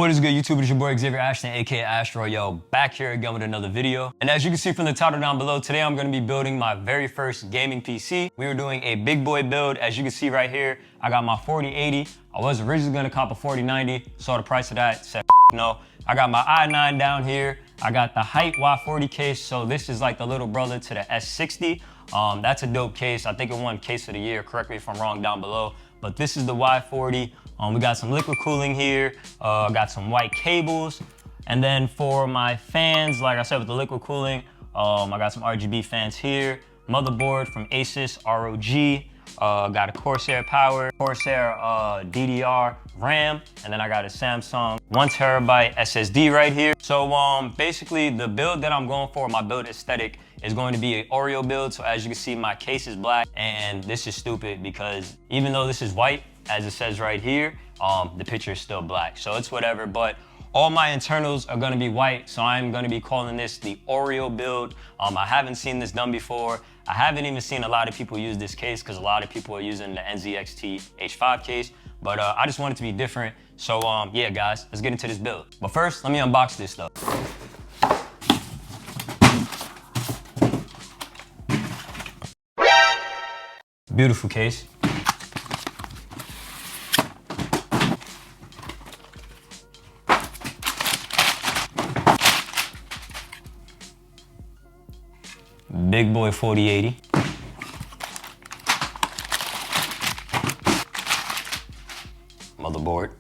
What is good, YouTube? It's your boy Xavier Ashton, aka Astro. Yo, back here again with another video. And as you can see from the title down below, today I'm gonna be building my very first gaming PC. We were doing a big boy build. As you can see right here, I got my 4080. I was originally gonna cop a 4090, saw the price of that, said no. I got my i9 down here. I got the HYTE Y40 case. So this is like the little brother to the S60. That's a dope case. I think it won case of the year. Correct me if I'm wrong down below. But this is the Y40. We got some liquid cooling here. Got some white cables. And then for my fans, like I said, with the liquid cooling, I got some RGB fans here. Motherboard from Asus ROG. Got a Corsair power, Corsair DDR RAM, and then I got a Samsung 1TB SSD right here. So basically the build that I'm going for, my build aesthetic, is going to be an OREO build. So as you can see, my case is black, and this is stupid because even though this is white, as it says right here, the picture is still black. So it's whatever, but all my internals are gonna be white, so I'm gonna be calling this the OREO build. I haven't seen this done before. I haven't even seen a lot of people use this case because a lot of people are using the NZXT H5 case, but I just want it to be different. So yeah, guys, let's get into this build. But first, let me unbox this stuff. Beautiful case. Big boy 4080. Motherboard.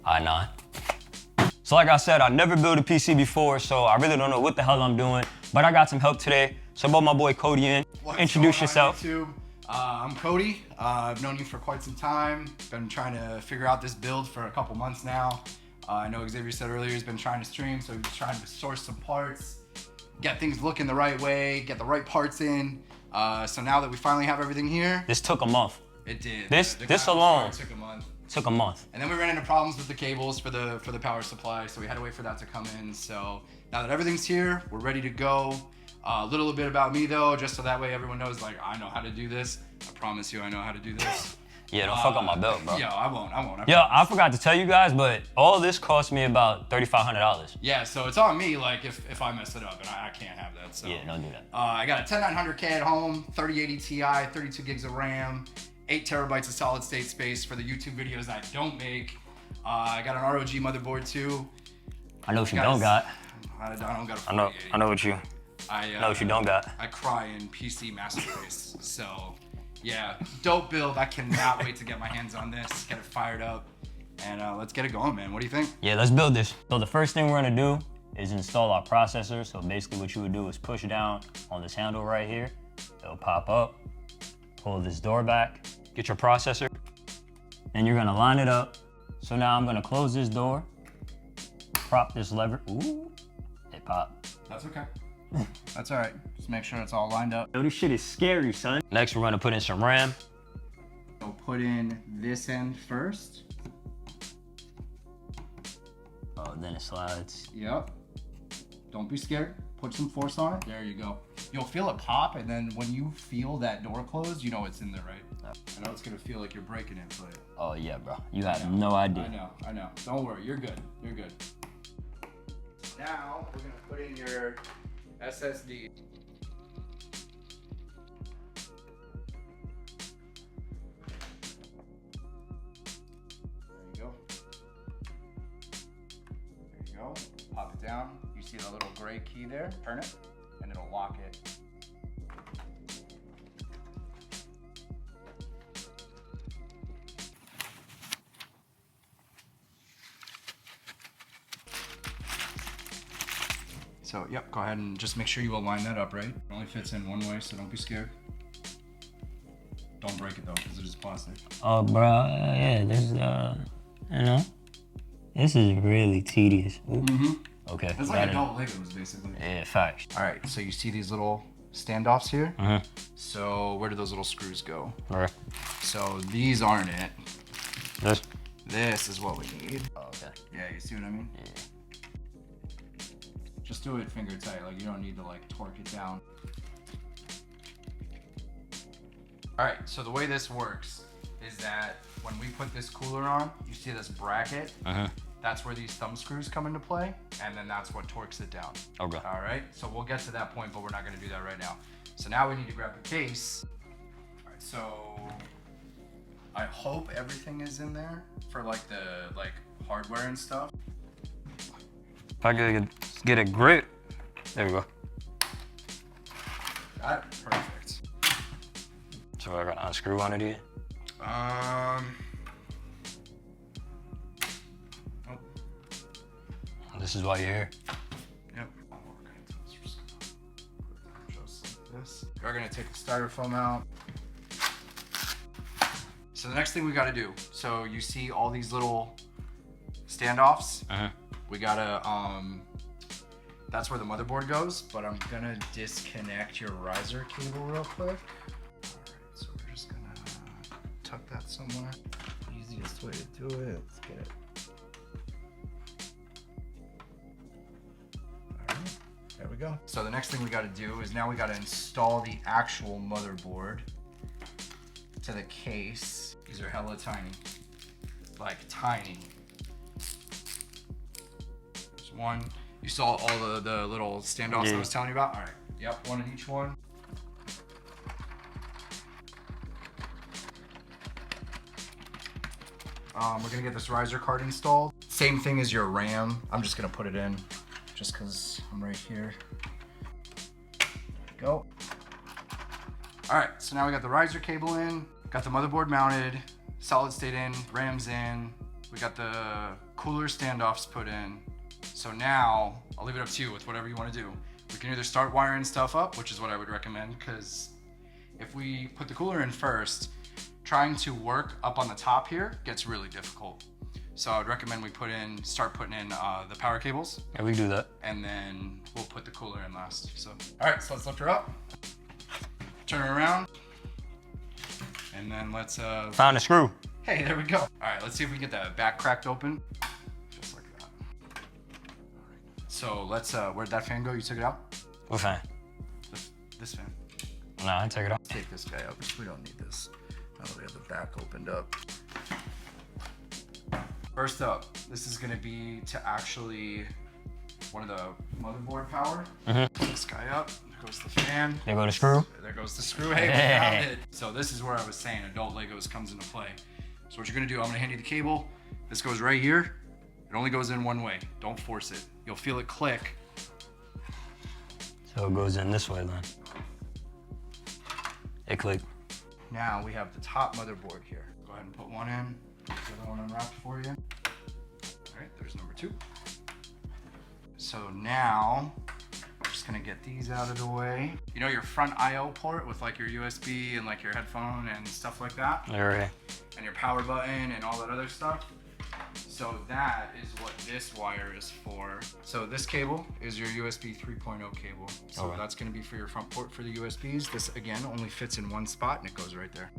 i9. So like I said, I never built a PC before, so I really don't know what the hell I'm doing, but I got some help today. So I brought my boy Cody in. Introduce yourself. YouTube? I'm Cody. I've known you for quite some time. Been trying to figure out this build for a couple months now. I know Xavier said earlier he's been trying to stream, so he's trying to source some parts, get things looking the right way, get the right parts in. So now that we finally have everything here. This took a month. It did. This alone took a month. Took a month. And then we ran into problems with the cables for the power supply, so we had to wait for that to come in. So now that everything's here, we're ready to go. A little bit about me though, just so that way everyone knows, like, I know how to do this. I promise you I know how to do this. Yeah, don't fuck up my belt, bro. Yo, I won't. Yo, I forgot to tell you guys, but all this cost me about $3,500. Yeah, so it's on me, like, if I mess it up, and I can't have that, so. Yeah, don't do that. I got a 10900K at home, 3080 Ti, 32 gigs of RAM, 8 terabytes of solid state space for the YouTube videos I don't make. I got an ROG motherboard too. I know what you don't got. I don't got a 4080. I know what you. I know what you don't got. I cry in PC masterpiece. So, yeah, dope build. I cannot wait to get my hands on this, get it fired up, and let's get it going, man. What do you think? Yeah, let's build this. So the first thing we're gonna do is install our processor. So basically what you would do is push down on this handle right here. It'll pop up, pull this door back, get your processor, and you're gonna line it up. So now I'm gonna close this door, prop this lever. Ooh, it popped. That's okay. That's all right. Just make sure it's all lined up. Yo, this shit is scary, son. Next, we're gonna put in some RAM. So put in this end first. Oh, then it slides. Yep. Don't be scared. Put some force on it. There you go. You'll feel it pop, and then when you feel that door close, you know it's in there, right? I know it's gonna feel like you're breaking it, but. Oh yeah, bro. You have no idea. I know. Don't worry. You're good. You're good. Now we're gonna put in your SSD. There you go. There you go. Pop it down. You see the little gray key there? Turn it, and it'll lock it. So, yep, go ahead and just make sure you align that up, right? It only fits in one way, so don't be scared. Don't break it though, because it is plastic. Oh, bro, yeah, this is, you know, this is really tedious. Okay. It's like adult Legos, basically. Yeah, facts. All right, so you see these little standoffs here? So where do those little screws go? All right. So these aren't it. This? This is what we need. Oh, okay. Yeah, you see what I mean? Yeah. Just do it finger tight, like you don't need to like torque it down. All right, so the way this works is that when we put this cooler on, you see this bracket? That's where these thumb screws come into play, and then that's what torques it down. Okay. All right, so we'll get to that point, but we're not gonna do that right now. So now we need to grab the case. All right, so I hope everything is in there for like the hardware and stuff. If I could get a grip, there we go. Got it, perfect. So I got to unscrew one of these. Oh. This is why you're here. Yep. Just like this. We're gonna take the styrofoam out. So the next thing we gotta do, so you see all these little standoffs? We gotta, that's where the motherboard goes, but I'm gonna disconnect your riser cable real quick. All right, so we're just gonna tuck that somewhere. Easiest way to do it, let's get it. All right, there we go. So the next thing we gotta do is now we gotta install the actual motherboard to the case. These are hella tiny, like tiny. There's one. You saw all the little standoffs I was telling you about? All right, yep, one in each one. We're gonna get this riser card installed. Same thing as your RAM. I'm just gonna put it in just cause I'm right here. There we go. All right, so now we got the riser cable in, got the motherboard mounted, solid state in, RAM's in, we got the cooler standoffs put in. So now, I'll leave it up to you with whatever you want to do. We can either start wiring stuff up, which is what I would recommend, because if we put the cooler in first, trying to work up on the top here gets really difficult. So I would recommend we start putting in the power cables. Yeah, we can do that. And then we'll put the cooler in last. So, all right, so let's lift her up. Turn her around. And then let's... Found a screw. Hey, there we go. All right, let's see if we can get the back cracked open. Just like that. All right. So let's, where'd that fan go? You took it out? What fan? This fan. Nah, I take it off. Take this guy out because we don't need this. Now that we have the back opened up. First up, this is gonna be to actually one of the motherboard power. This guy up, there goes the fan. There goes the screw. There goes the screw, hey, we found it. So this is where I was saying adult Legos comes into play. So what you're gonna do, I'm gonna hand you the cable. This goes right here. It only goes in one way. Don't force it. You'll feel it click. So it goes in this way then. It clicked. Now we have the top motherboard here. Go ahead and put one in. Get the other one unwrapped for you. All right, there's number two. So now, we're just gonna get these out of the way. You know your front I/O port with like your USB and like your headphone and stuff like that? All right. And your power button and all that other stuff? So that is what this wire is for. So this cable is your USB 3.0 cable. So that's gonna be for your front port for the USBs. This again only fits in one spot and it goes right there.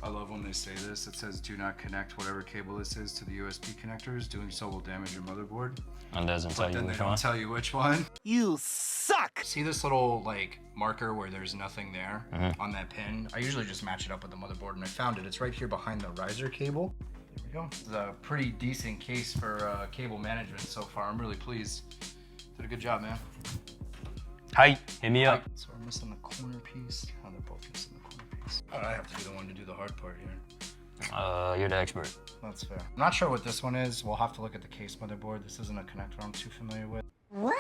I love when they say this. It says do not connect whatever cable this is to the USB connectors. Doing so will damage your motherboard. And doesn't tell you which one. But then they don't tell you which one. You suck! See this little like marker where there's nothing there on that pin? I usually just match it up with the motherboard and I found it. It's right here behind the riser cable. There we go. This is a pretty decent case for cable management so far. I'm really pleased. Did a good job, man. HYTE, hit me up. So we're missing the corner piece. Oh, they're both missing the corner piece. I have to be the one to do the hard part here. You're the expert. That's fair. I'm not sure what this one is. We'll have to look at the case motherboard. This isn't a connector I'm too familiar with. What?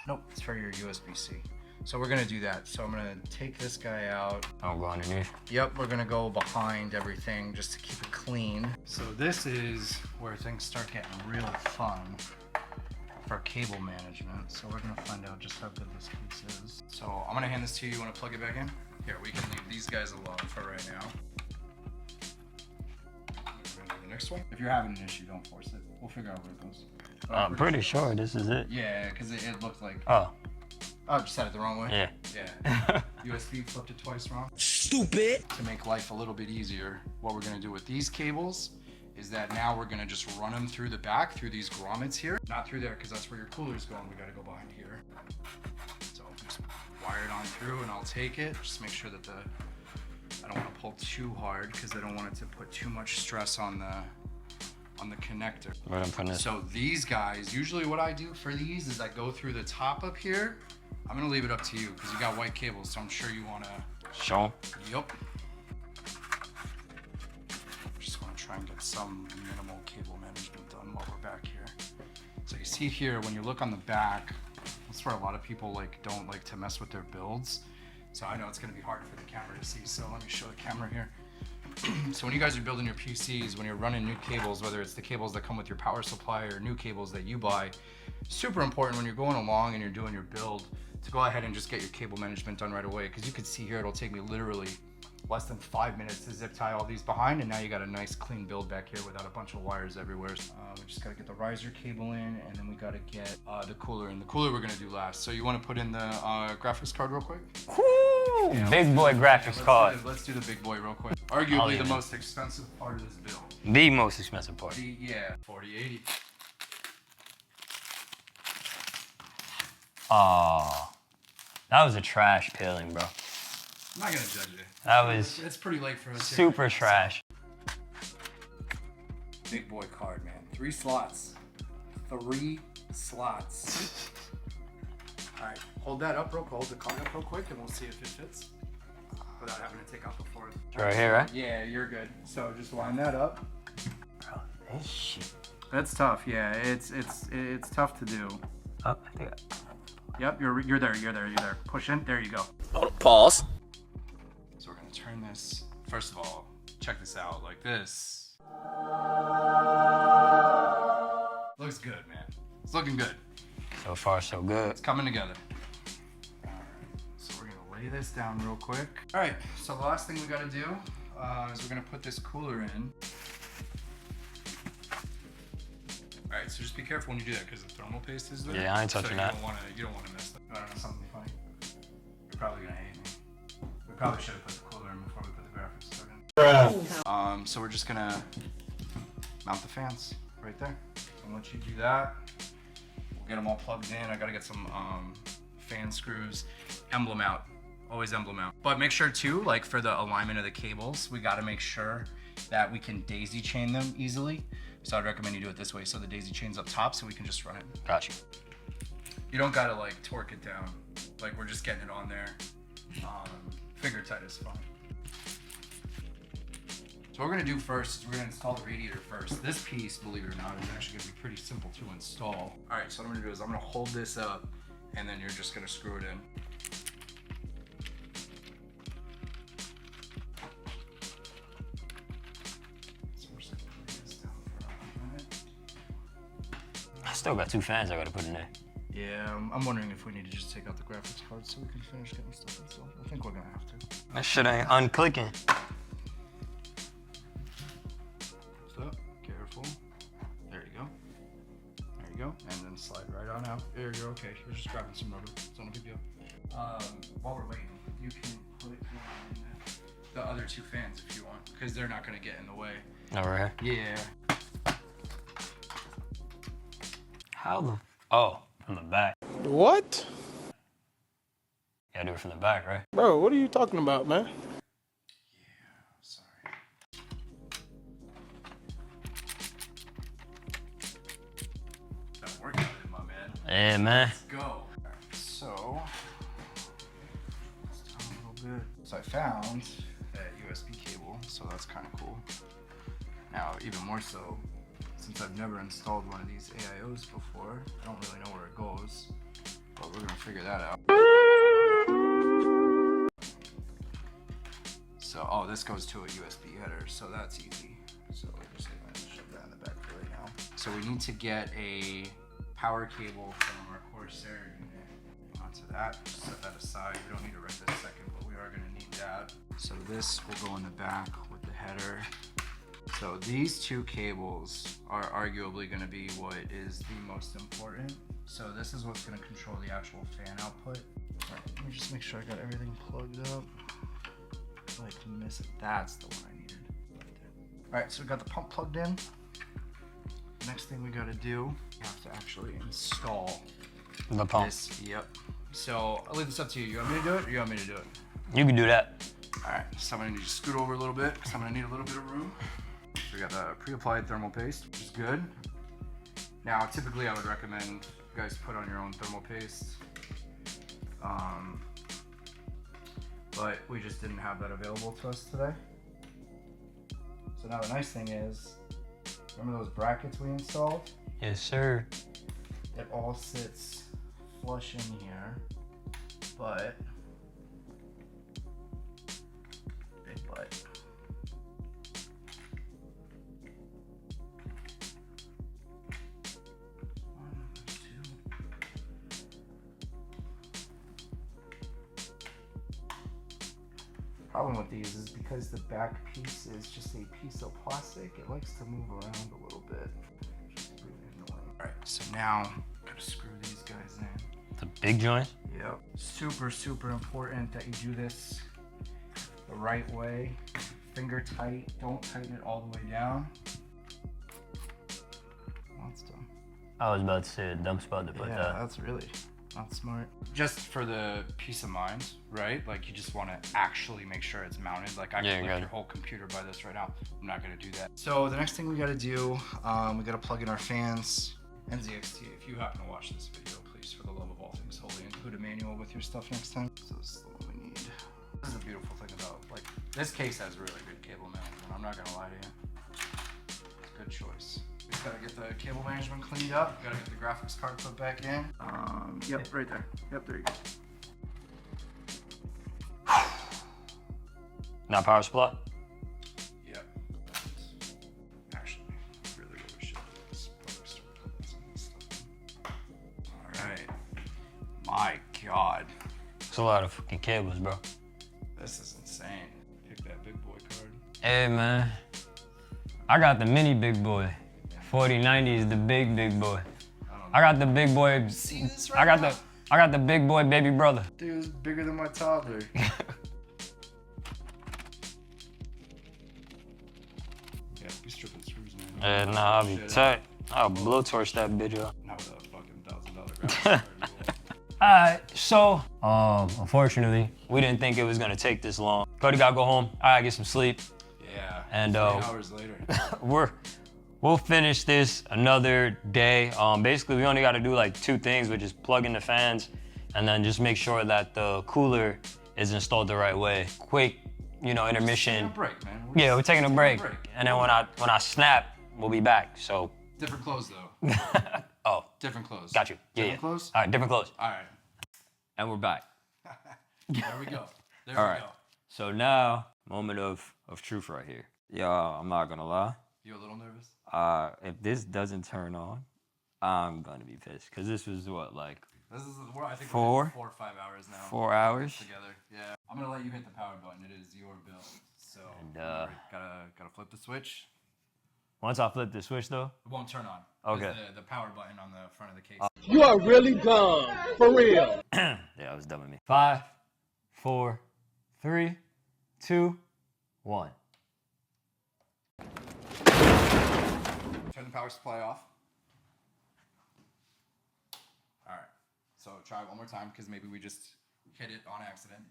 Nope, it's for your USB-C. So we're gonna do that. So I'm gonna take this guy out. I'll go underneath. Yep, we're gonna go behind everything just to keep it clean. So this is where things start getting real fun for cable management. So we're gonna find out just how good this piece is. So I'm gonna hand this to you. You wanna plug it back in? Here, we can leave these guys alone for right now. We're gonna do the next one. If you're having an issue, don't force it. We'll figure out where it goes. I'm pretty sure this is it. Yeah, because it looked like... Oh, just had it the wrong way? yeah. Yeah. USB flipped it twice wrong. Stupid! To make life a little bit easier, what we're gonna do with these cables is that now we're gonna just run them through the back, through these grommets here. Not through there, because that's where your cooler's going. We gotta go behind here. So just wire it on through and I'll take it. Just make sure that I don't wanna pull too hard because I don't want it to put too much stress on the connector. Right, I'm putting this. So these guys, usually what I do for these is I go through the top up here. I'm gonna leave it up to you because you got white cables, so I'm sure you wanna. Show 'em. Yup. Just wanna try and get some minimal cable management done while we're back here. So you see here, when you look on the back, that's where a lot of people don't like to mess with their builds. So I know it's gonna be hard for the camera to see, so let me show the camera here. So when you guys are building your PCs, when you're running new cables, whether it's the cables that come with your power supply or new cables that you buy, super important when you're going along and you're doing your build to go ahead and just get your cable management done right away. Because you can see here, it'll take me literally less than 5 minutes to zip tie all these behind, and now you got a nice clean build back here without a bunch of wires everywhere. We just gotta get the riser cable in, and then we gotta get the cooler in. The cooler we're gonna do last. So you wanna put in the graphics card real quick? Woo! Yeah, Big boy graphics card. Let's do the big boy real quick. Arguably the most expensive part of this build. The most expensive part. Yeah, 4080. Oh, that was a trash peeling, bro. I'm not gonna judge it. That was It's pretty late for us. super trash. Big boy card, man. 3 slots. 3 slots. All right, hold that up real quick. Hold the card up real quick, and we'll see if it fits without having to take out the fourth. Right here, right? Yeah, you're good. So just line that up. Bro, this shit. That's tough. Yeah, it's tough to do. Oh, I think Yep, you're there. Push in. There you go. Pause. So we're gonna turn this. First of all, check this out. Like this. Looks good, man. It's looking good. So far, so good. It's coming together. All right. So we're gonna lay this down real quick. All right. So the last thing we gotta do is we're gonna put this cooler in. All right, so just be careful when you do that because the thermal paste is there. Yeah, I ain't touching that. You don't want to mess that. I don't know, something funny. You're probably gonna hate me. We probably should have put the cooler in before we put the graphics card in. So we're just gonna mount the fans right there. And once you do that, we'll get them all plugged in. I gotta get some fan screws, emblem out. Always emblem out. But make sure too, like for the alignment of the cables, we gotta make sure that we can daisy chain them easily. So I'd recommend you do it this way. So the daisy chain's up top so we can just run it. Got you. You don't gotta like torque it down. Like we're just getting it on there. Finger tight is fine. So what we're gonna do first is we're gonna install the radiator first. This piece, believe it or not, is actually gonna be pretty simple to install. All right, so what I'm gonna do is I'm gonna hold this up and then you're just gonna screw it in. I still got 2 fans I gotta put in there. Yeah, I'm wondering if we need to just take out the graphics card so we can finish getting stuff installed. I think we're gonna have to. That shit ain't unclicking. So, careful. There you go. There you go. And then slide right on out. There you're okay. You're just grabbing some rubber. It's not a big deal. While we're waiting, you can put in the other 2 fans if you want, because they're not gonna get in the way. Oh, right here? Yeah. How the... Oh, from the back. What? Yeah, do it from the back, right? Bro, what are you talking about, man? Sorry. That worked out, my man. Yeah, man. Let's go. All right, so let's talk a little bit. So I found that USB cable, so that's kind of cool. Now, even more so, since I've never installed one of these AIOs before, I don't really know where it goes, but we're gonna figure that out. So, oh, this goes to a USB header, so that's easy. So we're just gonna shove that in the back for right now. So we need to get a power cable from our Corsair unit onto that. Just set that aside. We don't need it right this second, but we are gonna need that. So this will go in the back with the header. So these 2 cables are arguably going to be what is the most important. So this is what's going to control the actual fan output. All right, let me just make sure I got everything plugged up. Like to miss it. That's the one I needed. All right, so we got the pump plugged in. Next thing we gotta do, we have to actually install The pump. this. Yep. So I'll leave this up to you. You want me to do it or you want me to do it? You can do that. All right, so I'm gonna need to scoot over a little bit because I'm gonna need a little bit of room. So we got the pre-applied thermal paste, which is good. Now, typically I would recommend you guys put on your own thermal paste. But we just didn't have that available to us today. So now the nice thing is, remember those brackets we installed? Yes, sir. It all sits flush in here, but big butt. One, two. Problem with these is because the back piece is just a piece of plastic, it likes to move around a little bit. Which is really annoying. All right, so now gotta screw these guys in. The big joints? Yep. Super, super important that you do this the right way. Finger tight. Don't tighten it all the way down. That's done. I was about to say a dumb spot to put Yeah, that. that's really not smart. Just for the peace of mind, right? Like you just want to actually make sure it's mounted. Like I can lift your whole computer by this right now. I'm not gonna do that. So the next thing we gotta do, we gotta plug in our fans. NZXT, if you happen to watch this video, please, for the love of all things holy, include a manual with your stuff next time. So this is the one we need. This is a beautiful thing about, like, this case has really good cable management. I'm not gonna lie to you. Good choice. We just gotta get the cable management cleaned up. Gotta get the graphics card put back in. Yep, right there. Yep, there you go. Not power supply? Yep. Actually, really, really should. Probably start putting some of this stuff in. All right. My God. It's a lot of fucking cables, bro. This is insane. Pick that big boy card. Hey, man. I got the mini big boy. 4090 is the big boy. I got the big boy. See this right now? I got the big boy baby brother. Dude, it's bigger than my toddler. Yeah, be stripping screws, man. Nah, I'll be tight. I'll blowtorch that bitch up. Not with a fucking $1,000 graphics card. Alright, so, unfortunately, we didn't think it was gonna take this long. Cody gotta go home. I gotta get some sleep. Yeah. And 3 hours later. we'll finish this another day. Basically, we only gotta do like 2 things, which is plug in the fans and then just make sure that the cooler is installed the right way. Quick, intermission. Taking a break, man. We're taking a break. And then when I snap, we'll be back. So. Different clothes though. Oh. Different clothes. Got you. Different clothes? All right, different clothes. All right. And we're back. There we go. There All we right. go. So now, moment of truth right here. Y'all, I'm not gonna lie. You a little nervous? If this doesn't turn on, I'm gonna be pissed. Cause this was what, like This is, I think 4 4 or 5 hours now. 4 hours? Together. Yeah. I'm gonna let you hit the power button. It is your build. So And, gotta flip the switch. Once I flip the switch though. It won't turn on. Okay. The power button on the front of the case. You are really dumb. For real. Yeah, that was dumb of me. 5, 4, 3, 2, 1. Turn the power supply off. All right. So try it one more time because maybe we just hit it on accident.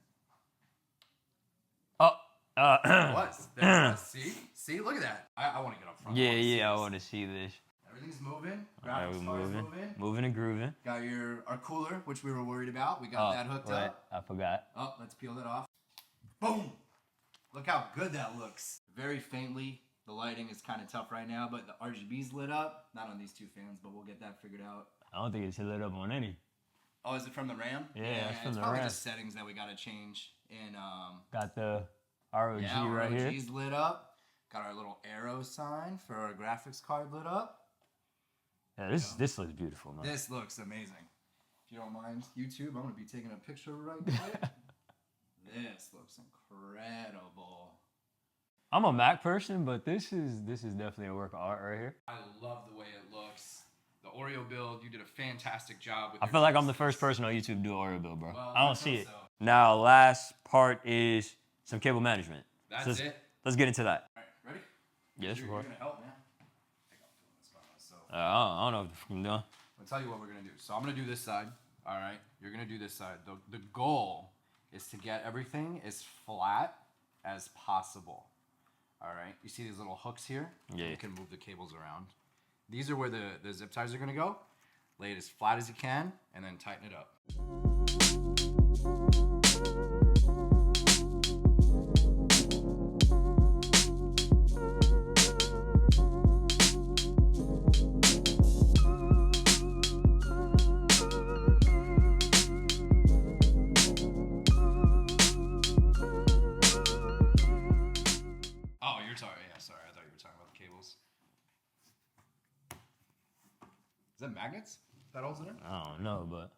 What? See? Look at that. I want to get up front. Yeah, I want to see this. Everything's moving. Alright, Graphics we're card's moving. Moving and grooving. Got our cooler, which we were worried about. We got that hooked right. up. I forgot. Oh, let's peel it off. Boom! Look how good that looks. Very faintly. The lighting is kind of tough right now, but the RGB's lit up. Not on these 2 fans, but we'll get that figured out. I don't think it's lit up on any. Oh, is it from the RAM? Yeah, it's from it's the probably RAM. just settings that we gotta change. And Got the ROG right here. ROG's lit up. Got our little arrow sign for our graphics card lit up. Yeah, this looks beautiful, man. This looks amazing. If you don't mind, YouTube, I'm gonna be taking a picture right quick. This looks incredible. I'm a Mac person, but this is definitely a work of art right here. I love the way it looks. The Oreo build, you did a fantastic job with I feel like I'm the first person on YouTube to do an Oreo build, bro. Well, I don't see it. so. Now, last part is some cable management. That's it. Let's get into that. All right, ready? Yes, You're gonna help, man. I think I'm doing this by myself. I don't know if I'm done. I'll tell you what we're gonna do. So I'm gonna do this side. All right. You're gonna do this side. The goal is to get everything as flat as possible. All right. You see these little hooks here? Yeah. You can move the cables around. These are where the zip ties are gonna go. Lay it as flat as you can, and then tighten it up. Oh, you're sorry. Yeah, sorry. I thought you were talking about the cables. Is that magnets that holds it in? I don't know, but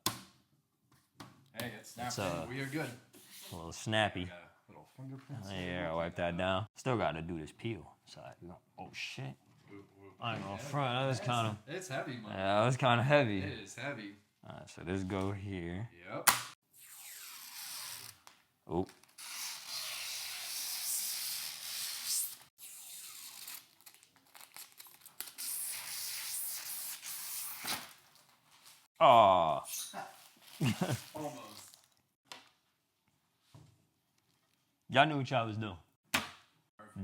Hey, it's snapped It's, in. We are good. a little snappy. Got little fingerprints. Yeah, I wipe that down. Still got to do this peel side. Oh shit! I ain't gonna front. That was kind of. It's heavy, man. Yeah, that was kind of heavy. It is heavy. All right, so this go here. Yep. Oh. Oh. Almost. Y'all knew what y'all was doing.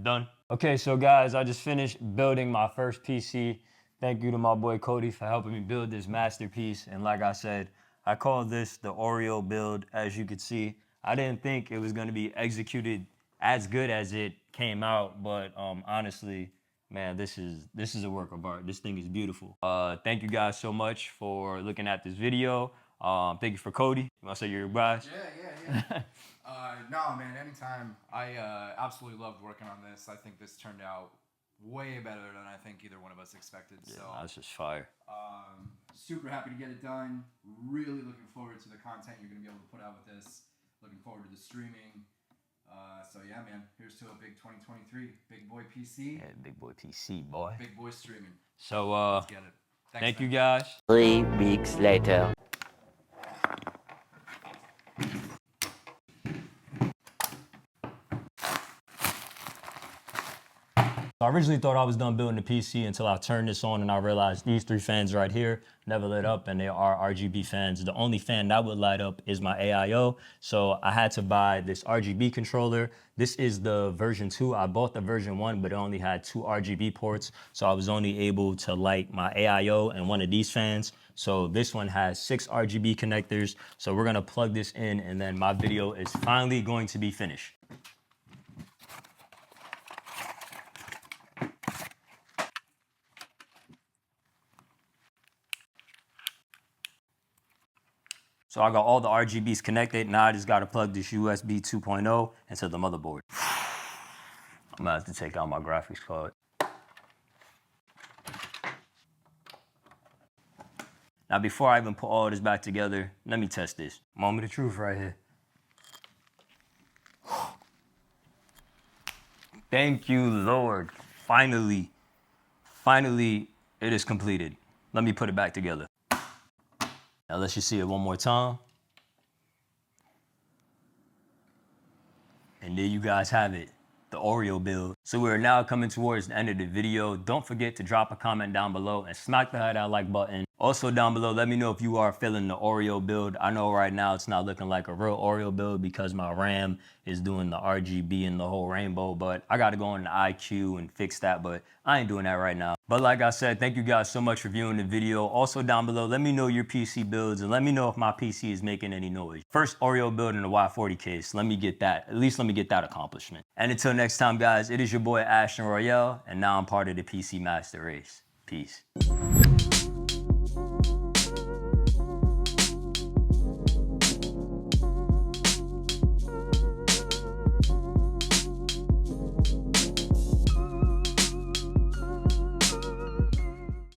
Done. Okay, so guys, I just finished building my first PC. Thank you to my boy Cody for helping me build this masterpiece. And like I said, I call this the OREO build. As you can see, I didn't think it was gonna be executed as good as it came out, but honestly, man, this is a work of art. This thing is beautiful. Thank you guys so much for looking at this video. Thank you for Cody. You wanna say your goodbyes? Yeah. No, man, anytime. I absolutely loved working on this. I think this turned out way better than I think either one of us expected. Yeah, So that's just fire. super happy to get it done. Really looking forward to the content you're gonna be able to put out with this. Looking forward to the streaming. So yeah, man, here's to a big 2023. Big boy PC. Yeah, big boy PC, boy. Big boy streaming. So Let's get it. Thanks, thank man. you guys. 3 weeks later. I originally thought I was done building the PC until I turned this on and I realized these 3 fans right here never lit up, and they are RGB fans. The only fan that would light up is my AIO, so I had to buy this RGB controller. This is the version 2. I bought the version 1, but it only had 2 RGB ports, so I was only able to light my AIO and one of these fans. So this one has 6 RGB connectors, so we're gonna plug this in, and then my video is finally going to be finished. So I got all the RGBs connected. Now I just got to plug this USB 2.0 into the motherboard. I'm gonna have to take out my graphics card. Now before I even put all this back together, let me test this. Moment of truth right here. Thank you, Lord. Finally, it is completed. Let me put it back together. Now let's just see it one more time. And there you guys have it, the OREO build. So we're now coming towards the end of the video. Don't forget to drop a comment down below and smack that like button. Also down below, let me know if you are feeling the OREO build. I know right now it's not looking like a real OREO build because my RAM is doing the RGB and the whole rainbow, but I gotta go on the IQ and fix that, but I ain't doing that right now. But like I said, thank you guys so much for viewing the video. Also down below, let me know your PC builds and let me know if my PC is making any noise. First OREO build in the Y40 case, let me get that. At least let me get that accomplishment. And until next time, guys, it is your boy Ashton Royale, and now I'm part of the PC Master Race. Peace.